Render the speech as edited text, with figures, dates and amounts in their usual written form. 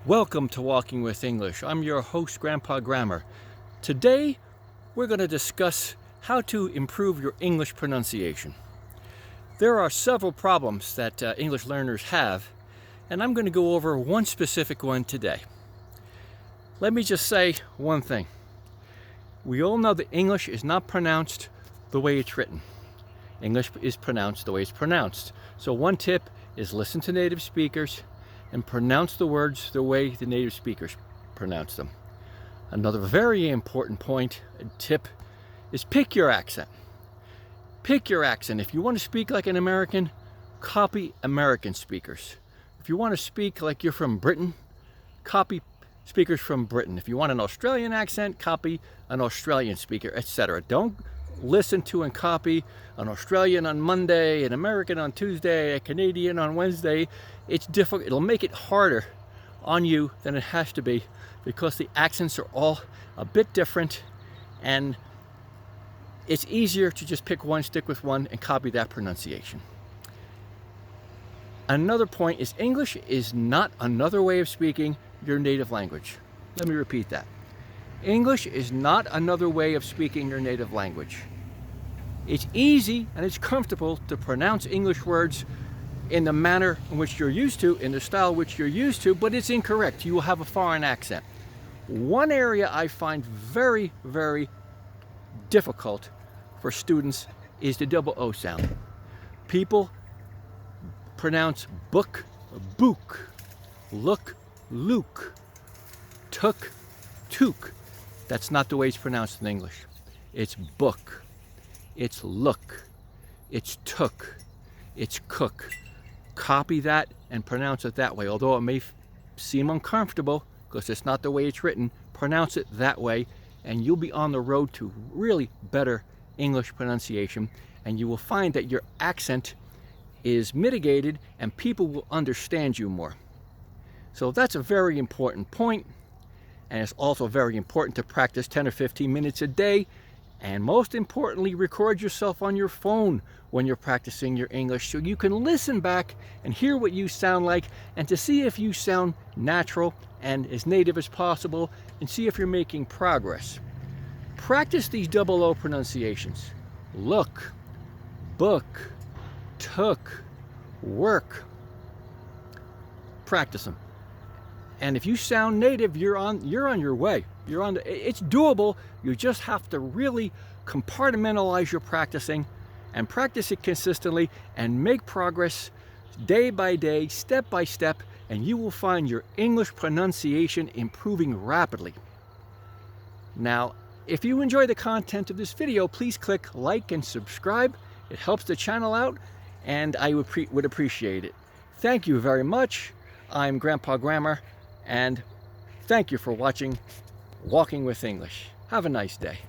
Welcome to Walking with English. I'm your host, Grandpa Grammar. Today, we're going to discuss how to improve your English pronunciation. There are several problems that English learners have, and I'm going to go over one specific one today. Let me just say one thing. We all know that English is not pronounced the way it's written. English is pronounced the way it's pronounced. So one tip is listen to native speakers and pronounce the words the way the native speakers pronounce them. Another very important point and tip is pick your accent. Pick your accent. If you want to speak like an American, copy American speakers. If you want to speak like you're from Britain, copy speakers from Britain. If you want an Australian accent, copy an Australian speaker, etc. Don't listen to and copy an Australian on Monday, an American on Tuesday, a Canadian on Wednesday. It's difficult. It'll make it harder on you than it has to be because the accents are all a bit different, and it's easier to just pick one, stick with one, and copy that pronunciation. Another point is English is not another way of speaking your native language. Let me repeat that. English is not another way of speaking your native language. It's easy and it's comfortable to pronounce English words in the manner in which you're used to, in the style which you're used to, but it's incorrect. You will have a foreign accent. One area I find very, very difficult for students is the double O sound. People pronounce book, book, look, luke, took, took. That's not the way it's pronounced in English. It's book, it's look, it's took, it's cook. Copy that and pronounce it that way. Although it may seem uncomfortable because it's not the way it's written, pronounce it that way and you'll be on the road to really better English pronunciation, and you will find that your accent is mitigated and people will understand you more. So that's a very important point. And it's also very important to practice 10 or 15 minutes a day. And most importantly, record yourself on your phone when you're practicing your English so you can listen back and hear what you sound like and to see if you sound natural and as native as possible and see if you're making progress. Practice these double O pronunciations. Look, book, took, work. Practice them. And if you sound native, you're on your way. It's doable. You just have to really compartmentalize your practicing and practice it consistently and make progress day by day, step by step, and you will find your English pronunciation improving rapidly. Now, if you enjoy the content of this video, please click like and subscribe. It helps the channel out, and I would appreciate it. Thank you very much. I'm Grandpa Grammar, and thank you for watching Walking with English. Have a nice day.